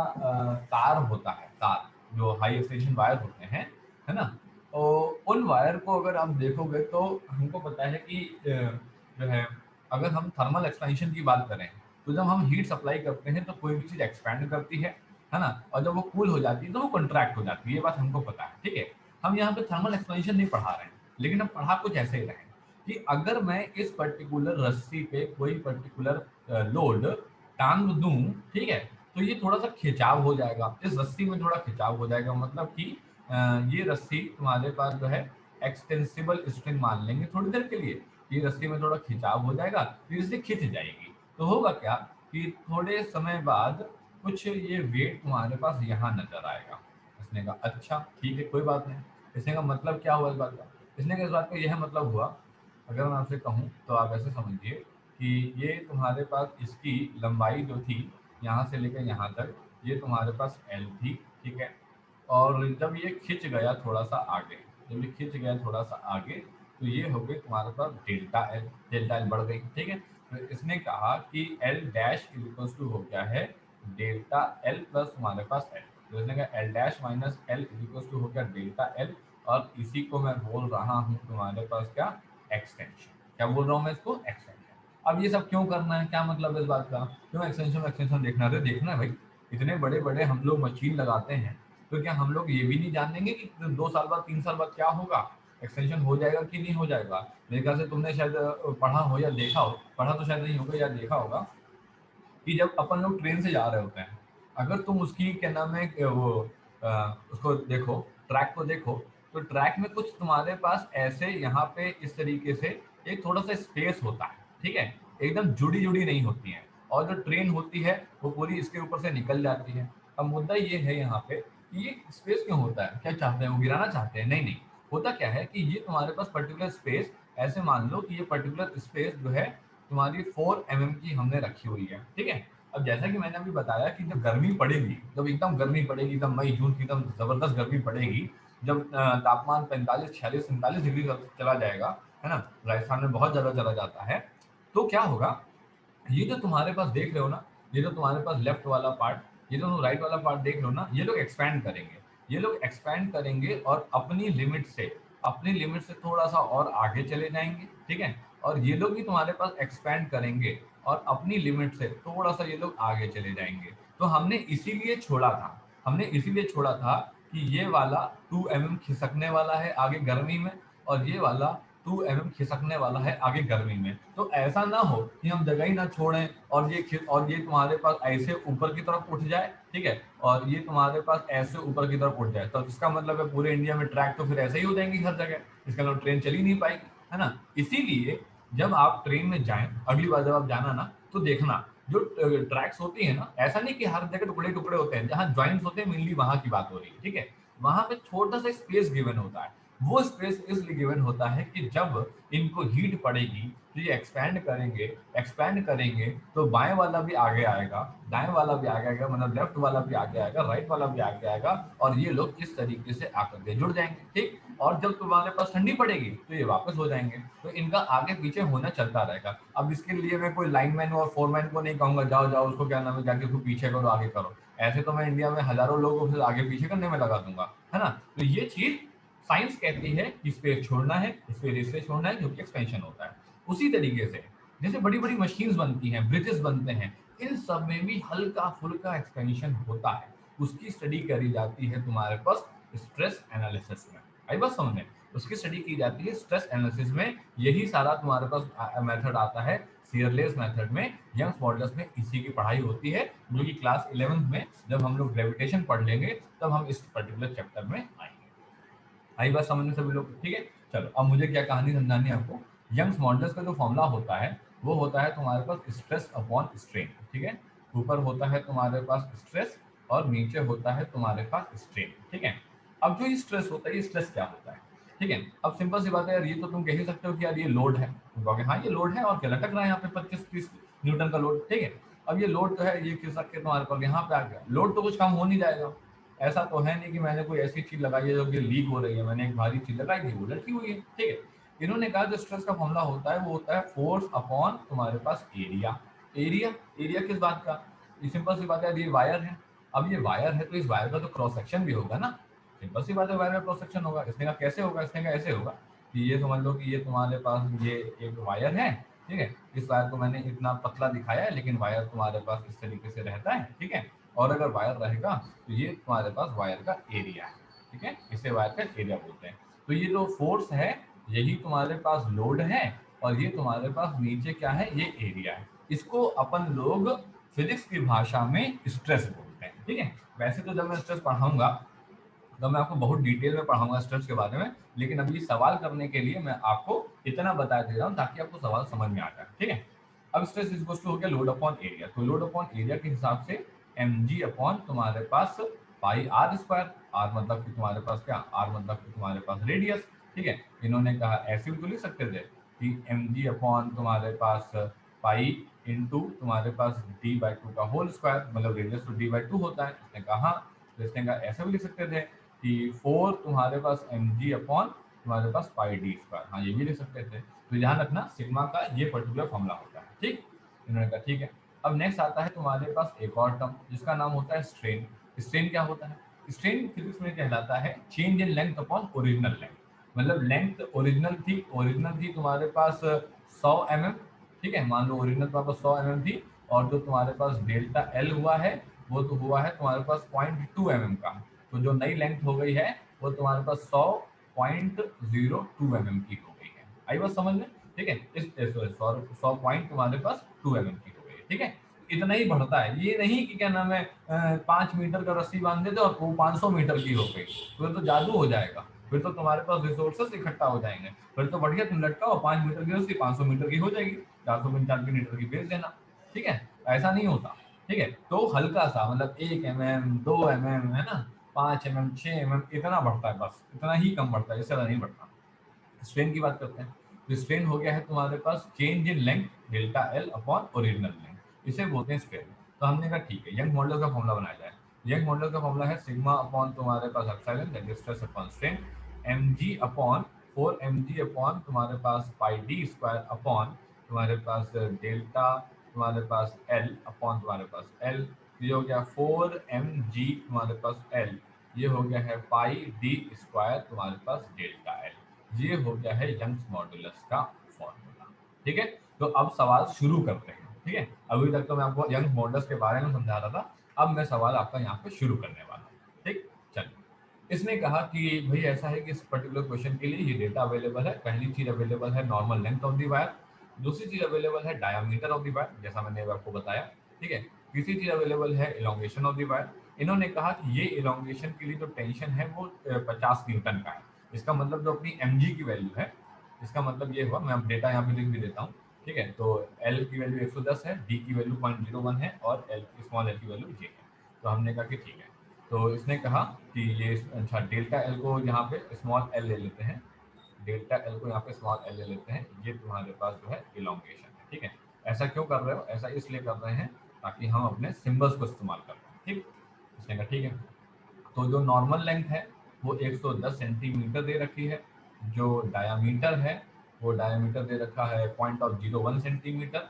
तार होता है, तार जो हाई एक्सटेंशन वायर होते हैं, है ना, तो उन वायर को अगर आप देखोगे तो हमको पता है कि जो है, अगर हम थर्मल एक्सपेंशन की बात करें तो जब हम हीट सप्लाई करते हैं तो कोई भी चीज़ एक्सपैंड करती है ना, और जब वो कूल हो जाती है तो वो कंट्रैक्ट हो जाती है, ये बात हमको पता है, ठीक है। हम यहाँ पे थर्मल एक्सपेंशन नहीं पढ़ा रहे हैं, लेकिन हम पढ़ा कुछ ऐसे ही रहे हैं कि अगर मैं इस पर्टिकुलर रस्सी पे कोई पर्टिकुलर लोड टांग दूं, ठीक है, तो ये थोड़ा सा खिंचाव हो जाएगा, इस रस्सी में थोड़ा खिंचाव हो जाएगा, मतलब कि ये रस्सी तुम्हारे पास जो है एक्सटेंसिबल स्ट्रिंग मान लेंगे थोड़ी देर के लिए, ये रस्सी में थोड़ा खिंचाव हो जाएगा, फिर इससे खिंच जाएगी, तो होगा क्या कि थोड़े समय बाद कुछ ये वेट तुम्हारे पास यहाँ नजर आएगा। इसने कहा अच्छा ठीक है कोई बात नहीं। इसने का मतलब क्या हुआ इस बात का, इसने का इस बात का यह मतलब हुआ, अगर मैं आपसे कहूँ तो आप ऐसे समझिए कि ये तुम्हारे पास इसकी लंबाई जो थी यहाँ से लेकर यहाँ तक, ये तुम्हारे पास L थी, ठीक है। और जब ये खिंच गया थोड़ा सा आगे, जब ये खिंच गया थोड़ा सा आगे, तो ये हो गई तुम्हारे पास डेल्टा एल, डेल्टा एल बढ़ गई, ठीक है। तो इसने कहा कि एल डैश इक्वल्स टू हो गया है डेल्टा एल प्लस तुम्हारे पास एल। तो इसने कहा L dash minus L equals to हो गया डेल्टा एल, और इसी को मैं बोल रहा हूँ तुम्हारे पास क्या, एक्सटेंशन। क्या बोल रहा हूँ मैं इसको, एक्सटेंशन। अब ये सब क्यों करना है, क्या मतलब है इस बात का, क्यों एक्सटेंशन एक्सटेंशन देखना है, देखना है भाई, इतने बड़े बड़े हम लोग मशीन लगाते हैं, तो क्या हम लोग ये भी नहीं जानेंगे कि 2 साल बाद 3 साल बाद क्या होगा, एक्सटेंशन हो जाएगा कि नहीं हो जाएगा। मेरे ख्याल से तुमने शायद पढ़ा हो या देखा हो, पढ़ा तो शायद नहीं होगा या देखा होगा, कि जब अपन लोग ट्रेन से जा रहे होते हैं, अगर तुम उसकी क्या नाम है वो उसको देखो, ट्रैक को देखो, तो ट्रैक में कुछ तुम्हारे पास ऐसे यहाँ पे इस तरीके से एक थोड़ा सा स्पेस होता है, ठीक है, एकदम जुड़ी जुड़ी नहीं होती है, और जो ट्रेन होती है वो पूरी इसके ऊपर से निकल जाती है। अब मुद्दा ये है यहाँ पे कि ये स्पेस क्यों होता है, क्या चाहते हैं वो गिराना चाहते हैं, नहीं नहीं, होता क्या है कि ये तुम्हारे पास पर्टिकुलर स्पेस, ऐसे मान लो कि ये पर्टिकुलर स्पेस जो है तुम्हारी 4 mm की हमने रखी हुई है, ठीक है। अब जैसा कि मैंने अभी बताया कि जब गर्मी पड़ेगी, जब एकदम गर्मी पड़ेगी, एकदम मई जून की एकदम जबरदस्त गर्मी पड़ेगी, जब तापमान 45 46 47 डिग्री चला जाएगा, है ना, राजस्थान में बहुत ज्यादा चला जाता है, तो क्या होगा, ये जो तुम्हारे पास देख रहे हो ना, ये जो तुम्हारे पास लेफ्ट वाला पार्ट, ये जो राइट वाला पार्ट देख रहे हो ना, ये लोग एक्सपैंड करेंगे, ये लोग एक्सपैंड करेंगे और अपनी लिमिट से थोड़ा सा और आगे चले जाएंगे, ठीक है। और ये लोग भी तुम्हारे पास एक्सपैंड करेंगे और अपनी लिमिट से थोड़ा सा ये लोग आगे चले जाएंगे। तो हमने इसीलिए छोड़ा था कि ये वाला 2 mm खिसकने वाला है आगे गर्मी में, और ये वाला 2 mm खिसकने वाला है आगे गर्मी में। तो ऐसा ना हो कि हम जगह ही ना छोड़ें और ये तुम्हारे पास ऐसे ऊपर की तरफ उठ जाए, ठीक है, और ये तुम्हारे पास ऐसे ऊपर की तरफ उठ जाए, तो इसका मतलब है पूरे इंडिया में ट्रैक तो फिर ऐसे ही हो जाएंगी हर जगह, इसका मतलब ट्रेन चल ही नहीं पाएगी, है ना। इसीलिए जब आप ट्रेन में जाएं, अगली बार जब आप जाना ना, तो देखना जो ट्रैक्स होती है ना, ऐसा नहीं कि हर जगह टुकड़े टुकड़े होते हैं, जहाँ ज्वाइंट्स होते हैं मेनली वहां की बात हो रही है, ठीक है। वहां पे छोटा सा स्पेस गिवन होता है, वो स्पेस इसलिए गिवन होता है कि जब इनको हीट पड़ेगी तो ये एक्सपैंड करेंगे तो बाएं वाला भी आगे आएगा, दाएं वाला भी आगे आएगा, मतलब लेफ्ट वाला भी आगे आएगा, राइट वाला भी आगे आएगा, और ये लोग इस तरीके से आकर के जुड़ जाएंगे, ठीक। और जब तुम्हारे पास ठंडी पड़ेगी तो ये वापस हो जाएंगे, तो इनका आगे पीछे होना चलता रहेगा। अब इसके लिए मैं कोई लाइनमैन और फोरमैन को नहीं कहूंगा जाओ जाओ उसको क्या नाम है जाके उसको पीछे करो आगे करो, ऐसे तो मैं इंडिया में हजारों लोगों को फिर आगे पीछे करने में लगा दूंगा, है ना। तो ये चीज साइंस कहती है कि स्पेस छोड़ना है, स्पेस इसलिए छोड़ना है क्योंकि एक्सपेंशन होता है। उसी तरीके से जैसे बड़ी बड़ी मशीन्स बनती हैं, ब्रिजेस बनते हैं, इन सब में भी हल्का फुल्का एक्सपेंशन होता है, उसकी स्टडी करी जाती है तुम्हारे पास स्ट्रेस एनालिसिस में। आई बात समझ में, उसकी स्टडी की जाती है स्ट्रेस एनालिसिस में, यही सारा तुम्हारे पास मेथड आता है सीयरलेस मेथड में, यंग्स मॉडल्स में इसी की पढ़ाई होती है, जो कि क्लास 11th में जब हम लोग ग्रेविटेशन पढ़ लेंगे तब हम इस पर्टिकुलर चैप्टर में आएंगे। आई बात समझ में सभी लोग, ठीक है। चलो अब मुझे क्या कहानी समझानी है आपको। यंग्स मॉडल्स का जो फॉर्मूला होता है वो होता है तुम्हारे पास स्ट्रेस अपॉन स्ट्रेन, ठीक है। ऊपर होता है तुम्हारे पास स्ट्रेस और नीचे होता है तुम्हारे पास स्ट्रेन, ठीक है। अब जो ये स्ट्रेस होता है, ये स्ट्रेस क्या होता है, ठीक है। अब सिंपल सी बात है यार, ये तो तुम कह ही सकते हो कि यार ये लोड है, तुम कहोगे हाँ ये लोड है और क्या लटक रहा है यहाँ पे 25-30 न्यूटन का लोड, ठीक है। अब ये लोड जो है ये खिसक के तुम्हारे पास यहाँ पे आ गया, लोड तो कुछ कम हो नहीं जाएगा। ऐसा तो है नहीं कि मैंने कोई ऐसी चीज लगाई है जो कि लीक हो रही है, मैंने एक भारी चीज लगाई थी वो लटकी हुई है, ठीक है। इन्होंने कहा जो स्ट्रेस का फॉर्मूला होता है वो होता है फोर्स अपॉन तुम्हारे पास एरिया। एरिया एरिया किस बात का, ये सिंपल सी बात है, ये वायर है। अब ये वायर है तो इस वायर का तो क्रॉस सेक्शन भी होगा ना, सिंपल सी बात है, वायर का क्रॉस सेक्शन होगा। इसने कहा कैसे होगा, इसने कहा ऐसे होगा कि ये समझ लो कि ये तुम्हारे पास ये एक वायर है, ठीक है। इस वायर को मैंने इतना पतला दिखाया है, लेकिन वायर तुम्हारे पास इस तरीके से रहता है, ठीक है। और अगर वायर रहेगा तो ये तुम्हारे पास वायर का एरिया है, ठीक है, इसे वायर का एरिया बोलते हैं। तो ये जो फोर्स है यही तुम्हारे पास लोड है, और ये तुम्हारे पास नीचे क्या है, ये एरिया है। इसको अपन लोग फिजिक्स की भाषा में स्ट्रेस बोलते हैं, ठीक है। वैसे तो जब मैं स्ट्रेस पढ़ाऊंगा तो मैं आपको बहुत डिटेल में पढ़ाऊंगा स्ट्रेस के बारे में, लेकिन अभी सवाल करने के लिए मैं आपको इतना बता दे रहा हूँ ताकि आपको सवाल समझ में आ जाए, ठीक है। अब स्ट्रेस इक्वल्स टू हो गया लोड अपॉन एरिया, तो लोड अपॉन एरिया के हिसाब से mg अपॉन तुम्हारे पास पाई आर स्क्वायर, आर मतलब कि तुम्हारे पास क्या, आर मतलब कि तुम्हारे पास रेडियस, ठीक है। इन्होंने कहा ऐसे भी तो लिख सकते थे कि mg अपॉन तुम्हारे पास पाई इंटू तुम्हारे पास d/2 का होल स्क्वायर, मतलब रेडियस तो d/2 होता है। इसने कहा हाँ, तो इसने कहा ऐसा भी लिख सकते थे कि 4 तुम्हारे पास mg अपॉन तुम्हारे पास पाई d स्क्वायर, हाँ ये भी लिख सकते थे। तो ध्यान रखना सिग्मा का ये पर्टिकुलर फॉर्मूला होता है, ठीक। इन्होंने कहा ठीक है। अब नेक्स्ट आता है तुम्हारे पास एक और टर्म जिसका नाम होता है स्ट्रेन। स्ट्रेन क्या होता है? स्ट्रेन फिजिक्स में कहलाता है change in length upon original length. मतलब लेंथ ओरिजिनल थी तुम्हारे पास 100 mm, ठीक है, मान लो ओरिजिनल तुम्हारे पास 100 mm थी, और जो तुम्हारे पास डेल्टा एल हुआ है वो तो हुआ है तुम्हारे पास 0.2 mm का। तो जो नई लेंथ हो गई है वो तुम्हारे पास 100.02 mm की हो गई है। आई बात समझ में? ठीक है, इस 100 पॉइंट तुम्हारे पास 2 mm की हो गई है, ठीक है। इतना ही बढ़ता है, ये नहीं कि क्या नाम है 5 मीटर का रस्सी बांध देते और वो 500 मीटर की हो गई, तो जादू हो जाएगा। फिर तो तुम्हारे पास रिसोर्सेस इकट्ठा हो जाएंगे, फिर तो बढ़िया तुम लटकाओ 5 मीटर की रस्सी 500 मीटर की हो जाएगी, 495 मीटर की बेच देना, ठीक है। ऐसा नहीं होता, ठीक है। तो हल्का सा मतलब 1 mm 2 mm है ना, 5 mm 6 mm इतना बढ़ता है, बस इतना ही कम बढ़ता है, इससे ज्यादा नहीं बढ़ता। स्ट्रेन की बात करते हैं, तो स्ट्रेन हो गया है तुम्हारे पास change in length delta L upon original length, इसे बोलते हैं स्ट्रेन। तो हमने कहा ठीक है, यंग मॉडल का फॉर्मूला बनाया जाए। यंग मॉडल का फॉर्मूला है सिग्मा अपॉन तुम्हारे पास epsilon that is stress upon strain, mg upon 4mg upon तुम्हारे पास पाई डी स्क्वायर अपॉन तुम्हारे पास डेल्टा तुम्हारे पास एल अपॉन तुम्हारे पास एल। ये हो गया 4mg तुम्हारे पास एल, ये हो गया है पाई डी स्क्वायर तुम्हारे पास डेल्टा एल। ये हो गया है यंग्स मॉडुलस का फॉर्मूला, ठीक है। तो अब सवाल शुरू करते हैं, ठीक है। अभी तक तो मैं आपको यंग्स मॉडुलस के बारे में समझा रहा था, अब मैं सवाल आपका यहाँ पे शुरू करने वाला हूँ, ठीक। चलिए, इसने कहा कि भाई ऐसा है कि इस पर्टिकुलर क्वेश्चन के लिए ये डेटा अवेलेबल है। पहली चीज अवेलेबल है normal length of the wire, दूसरी चीज अवेलेबल है डायमीटर ऑफ द वायर, जैसा मैंने आपको बताया, ठीक है। तीसरी चीज अवेलेबल है इलोंगेशन ऑफ द वायर। इन्होंने कहा कि ये इलोंगेशन के लिए जो टेंशन है वो 50 न्यूटन का है। इसका मतलब जो अपनी mg की वैल्यू है, इसका मतलब ये हुआ, मैं अब डेटा यहाँ पे लिख भी देता हूँ, ठीक है। तो L की वैल्यू 110 है, D की वैल्यू 0.01 है और स्मॉल l की वैल्यू ये है। तो हमने कहा कि ठीक है, तो इसने कहा कि ये अच्छा डेल्टा L को यहाँ पे स्मॉल l ले लेते हैं, डेल्टा L को यहाँ पे स्मॉल l ले लेते हैं, ये तुम्हारे पास जो है इलोंगेशन है, ठीक है। ऐसा क्यों कर रहे हो? ऐसा इसलिए कर रहे हैं ताकि हम अपने सिंबल्स को इस्तेमाल कर पाएं, ठीक। इसने कहा ठीक है। तो जो नॉर्मल लेंथ है वो 110 सेंटीमीटर दे रखी है, जो डायामीटर है वो डायामीटर दे रखा है 0.01 सेंटीमीटर,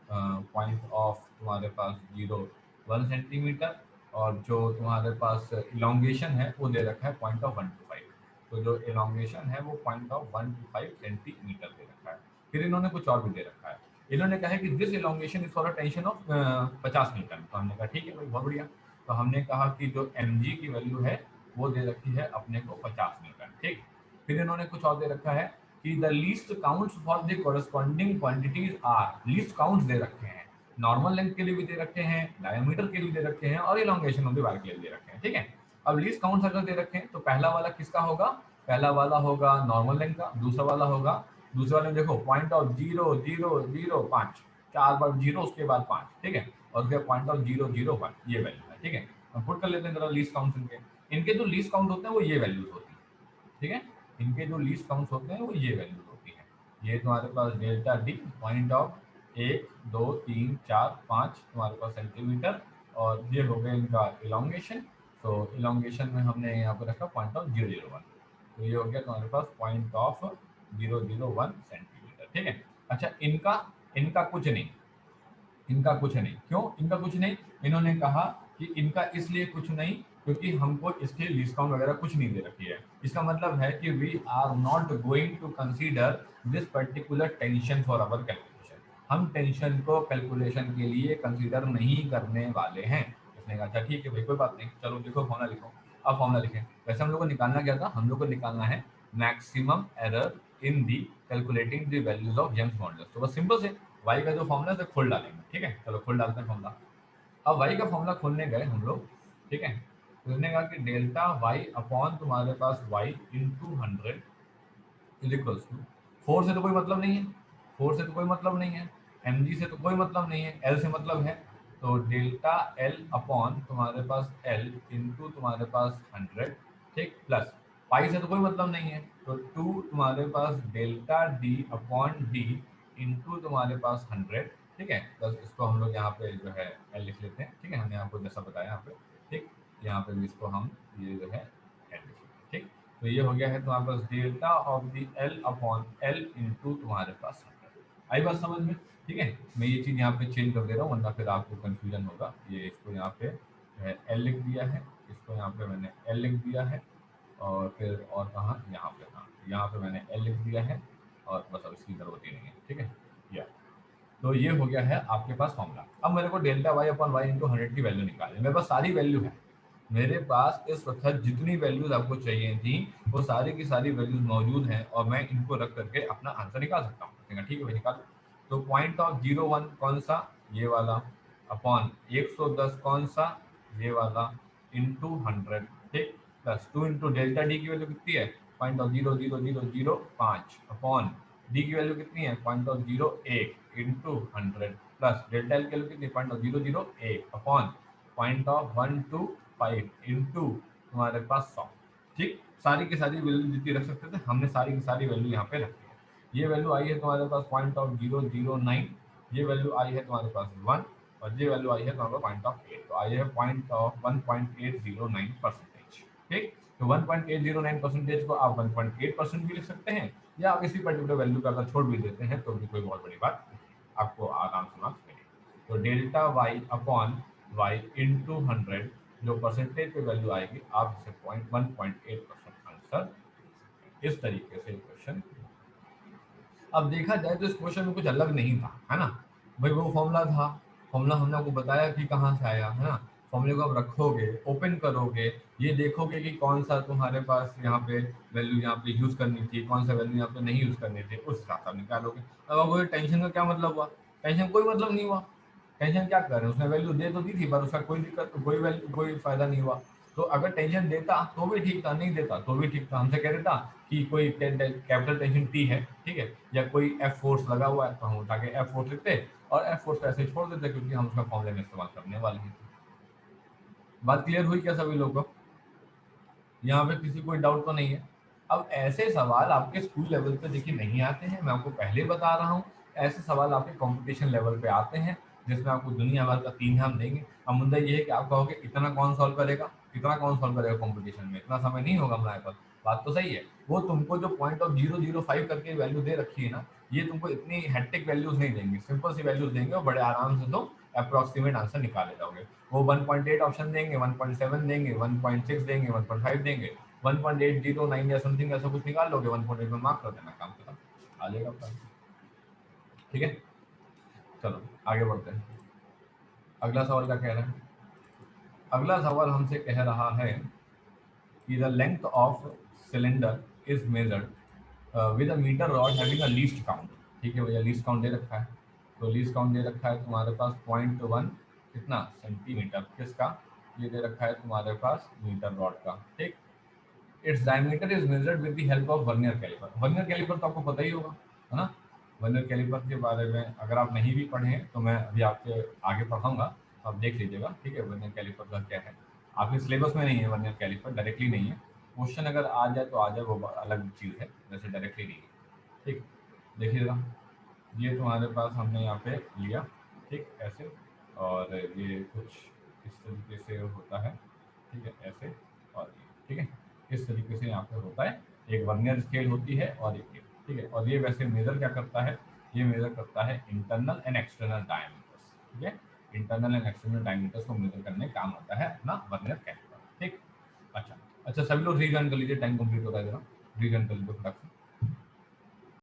पॉइंट ऑफ तुम्हारे पास 0.1 सेंटीमीटर, और जो तुम्हारे पास इलोंगेशन है वो दे रखा है 0.125। तो जो इलोंगेशन है वो 0.125 सेंटीमीटर दे रखा है। फिर इन्होंने कुछ और भी दे रखा है, इन्होंने कहा है कि this elongation is for a tension of 50 Newton. तो हमने कहा ठीक है भाई, बहुत बढ़िया। तो हमने कहा कि जो mg की वैल्यू है वो दे रखी है अपने को 50 न्यूटन, ठीक। फिर इन्होंने कुछ और दे रखा है कि the least counts for the corresponding quantities are, least counts दे रखे हैं, नॉर्मल लेंथ के लिए भी दे रखे हैं, डायमीटर के लिए दे रखे हैं और इलोंगेशन ऑफ द वायर के लिए दे रखे हैं, ठीक है। अब लीस्ट काउंट्स अगर दे रखे हैं तो पहला वाला किसका होगा? पहला वाला होगा नॉर्मल लेंथ का, दूसरा वाला होगा, दूसरे वाले में देखो 0.0005, 4 बार 0 उसके बाद 5, ठीक है, और फिर 0.001 ये वैल्यू है, ठीक है। हम पुट कर लेते हैं जरा लीस्ट काउंट्स इनके, इनके जो लीस्ट काउंट होते हैं वो ये वैल्यूज होती है, ठीक है। इनके जो लीस्ट काउंट्स होते हैं वो ये वैल्यूज होती है। ये तुम्हारे पास डेल्टा डी पॉइंट ऑफ 1 2 3 4 5 तुम्हारे पास सेंटीमीटर, और ये हो गया इनका इलोंगेशन। तो इलोंगेशन में हमने यहाँ पे रखा 0.001, तो ये हो गया तुम्हारे पास 0.001 सेंटीमीटर, ठीक है। अच्छा, इनका इनका कुछ नहीं, इनका कुछ नहीं, क्यों इनका कुछ नहीं? इन्होंने कहा कि इनका इसलिए कुछ नहीं क्योंकि हमको इसके लीस्ट काउंट वगैरह कुछ नहीं दे रखी है। इसका मतलब है कि we are not going to consider this particular tension for our calculation, हम टेंशन को कैलकुलेशन के लिए कंसीडर नहीं करने वाले हैं। उसने कहा अच्छा ठीक है भाई, कोई बात नहीं, चलो लिखो फॉर्मूला लिखो। अब फॉर्मूला लिखें। वैसे हम लोग को निकालना क्या था? हम लोग को निकालना है maximum error in the calculating the values of Young's modulus. तो बस सिंपल से y का जो फॉर्मूला है खोल डालेंगे, ठीक है। चलो खोल डालते हैं फॉर्मूला। अब y का फॉर्मूला खोलने गए हम लोग, ठीक है। तो उसने कहा कि डेल्टा y अपॉन तुम्हारे पास y into 100 is equals to 4 से तो कोई मतलब नहीं है, 4 से तो कोई मतलब नहीं है, mg से तो कोई मतलब नहीं है, l से मतलब है। तो डेल्टा l अपॉन तुम्हारे पास l इंटू तुम्हारे पास 100, ठीक, प्लस पाई से तो कोई मतलब नहीं है, तो 2 तुम्हारे पास delta d upon d into तुम्हारे पास 100, ठीक है। तो इसको हम लोग यहाँ पे जो है एल लिख लेते हैं, ठीक है, हमने आपको जैसा बताया यहाँ पे, ठीक। यहाँ पे भी इसको हम ये जो है एल लिख लेते हैं, ठीक। तो ये हो गया है तुम्हारे पास delta of the L upon L into तुम्हारे पास 100। आई बात समझ में, ठीक है। मैं ये चीज़ यहाँ पे चेंज कर दे रहा हूँ वरना फिर आपको कंफ्यूजन होगा। ये इसको यहाँ पे जो है एल लिख दिया है, इसको यहाँ पे मैंने एल लिख दिया है, और फिर और कहाँ, यहाँ पे, हाँ यहाँ पे मैंने एल लिख दिया है, और बस अब इसकी जरूरत ही नहीं है, ठीक है। या तो ये हो गया है आपके पास फॉर्मूला। अब मेरे को delta Y upon Y into 100 की वैल्यू निकालनी है। मेरे पास सारी वैल्यू है, मेरे पास इस वक्त जितनी वैल्यूज आपको चाहिए थी वो सारी की सारी वैल्यूज मौजूद हैं, और मैं इनको रख करके अपना आंसर निकाल सकता हूँ। ठीक है भाई, निकाल। तो पॉइंट ऑफ 01 कौन सा, ये वाला, अपॉन 110 कौन सा, ये वाला, इंटू 100, ठीक। प्लस 2 इंटू डेल्टा डी की वैल्यू कितनी है, पॉइंट ऑफ 00005, अपॉन डी की वैल्यू कितनी है, point of 01 into 100, plus delta L की वैल्यू कितनी, point of 001 upon point of 125 into तुम्हारे पास 100, ठीक। सारी की सारी वैल्यू जितनी रख सकते थे हमने सारी की सारी वैल्यू यहाँ पे रखी है। ये वैल्यू आई है तुम्हारे पास पॉइंट ऑफ 009, ये वैल्यू आई है तुम्हारे पास 1, और ये वैल्यू आई है तुम्हारे पॉइंट ऑफ 8, तो आई है पॉइंट ऑफ 1.809%, ठीक। तो 1.809% को आप 1.8% भी लिख सकते हैं, या आप इसी पर्टिकुलर वैल्यू का अगर छोड़ भी देते हैं तो भी कोई बहुत बड़ी बात नहीं, आपको आराम से मार्क्स मिलेगी। तो delta Y upon Y into 100 जो परसेंटेज पे वैल्यू आएगी, आप इसे 1.8% आंसर, इस तरीके से क्वेश्चन। अब देखा जाए तो इस क्वेश्चन में कुछ अलग नहीं था, है ना भाई, वो फॉर्मूला था, फॉर्मूला हमने आपको बताया कि कहाँ से आया, है ना। फॉर्मूले को आप रखोगे, ओपन करोगे, ये देखोगे कि कौन सा तुम्हारे पास यहाँ पे वैल्यू यहाँ पे यूज करनी थी, कौन सा वैल्यू यहाँ पे नहीं यूज करनी थी, उस हिसाब से आप निकालोगे। अब आपको टेंशन का क्या मतलब हुआ, टेंशन कोई मतलब नहीं हुआ। टेंशन क्या कर रहे हैं, उसने वैल्यू दे तो दी थी पर उसका कोई दिक्कत, कोई वैल्यू, कोई फायदा नहीं हुआ। तो अगर टेंशन देता तो भी ठीक था, नहीं देता तो भी ठीक था, हमसे कह देता कि कोई कैपिटल टेंशन टी है, ठीक है, या कोई एफ फोर्स लगा हुआ है, तो हम उठा के एफ फोर्स लिखते और एफ फोर्स को ऐसे छोड़ देते, क्योंकि हम उसका फॉर्मूले में इस्तेमाल करने वाले हैं। बात क्लियर हुई क्या सभी लोगों को, यहाँ पे किसी कोई डाउट तो नहीं है। अब ऐसे सवाल आपके स्कूल लेवल पे देखिए नहीं आते हैं, मैं आपको पहले बता रहा हूँ, ऐसे सवाल आपके कंपटीशन लेवल पे आते हैं, जिसमें आपको दुनिया भर का 3 हम देंगे। अब मुद्दा ये है कि आप कहोगे इतना कौन सॉल्व करेगा, इतना कौन सॉल्व करेगा कंपटीशन में, इतना समय नहीं होगा हमारे पास। बात तो सही है, वो तुमको जो पॉइंट ऑफ 005 करके वैल्यू दे रखी है ना, ये तुमको इतनी हेक्टिक वैल्यूज नहीं देंगे, सिंपल सी वैल्यूज देंगे, और बड़े आराम से तुम अप्रोक्सीमेट आंसर निकाले जाओगे। वो 1.8 ऑप्शन देंगे, 1.7 देंगे, 1.6 देंगे, 1.5 देंगे, 1.809 या समथिंग ऐसा कुछ निकाल लोगे, 1.8 में मार्क कर देना, काम खत्म, आ जाएगा आपका। ठीक है, चलो आगे बढ़ते हैं। अगला सवाल क्या कह रहा है, अगला सवाल हमसे कह रहा है कि the length of cylinder is measured with a metre rod having a least count. ठीक है भैया, लीस्ट काउंट दे रखा है, तो लीस्ट काउंट दे रखा है तुम्हारे पास 0.1 कितना सेंटीमीटर, किसका, ये दे रखा है तुम्हारे पास मीटर रॉड का, ठीक। It's diameter is measured with the help of vernier calliper. Vernier calliper तो आपको पता ही होगा, है ना। वर्नियर कैलिपर के बारे में अगर आप नहीं भी पढ़े हैं तो मैं अभी आपके आगे पढ़ाऊंगा, तो आप देख लीजिएगा, ठीक है। वर्नियर कैलिपर का क्या है, आपके सिलेबस में नहीं है वर्नियर कैलिपर, डायरेक्टली नहीं है। क्वेश्चन अगर आ जाए तो आ जाए, वो अलग चीज़ है, वैसे डायरेक्टली नहीं है, ठीक। देखिएगा, ये तुम्हारे पास हमने यहाँ पे लिया, ठीक, ऐसे, और ये कुछ इस तरीके से होता है, ठीक है, ऐसे, और ये, ठीक है, इस तरीके से यहाँ पे होता है। एक वर्नियर स्केल होती है और एक, ठीक है। और ये वैसे मेजर क्या करता है, ये मेजर करता है इंटरनल एंड एक्सटर्नल डायमीटर्स, ठीक है। इंटरनल एंड एक्सटर्नल डायमीटर्स को मेजर करने काम आता है अपना वर्नियर कैलिपर, ठीक। अच्छा, सभी लोग रीजन कर लीजिए, टाइम कंप्लीट होता है जरा, रीजन कर लीजिए फटाक से।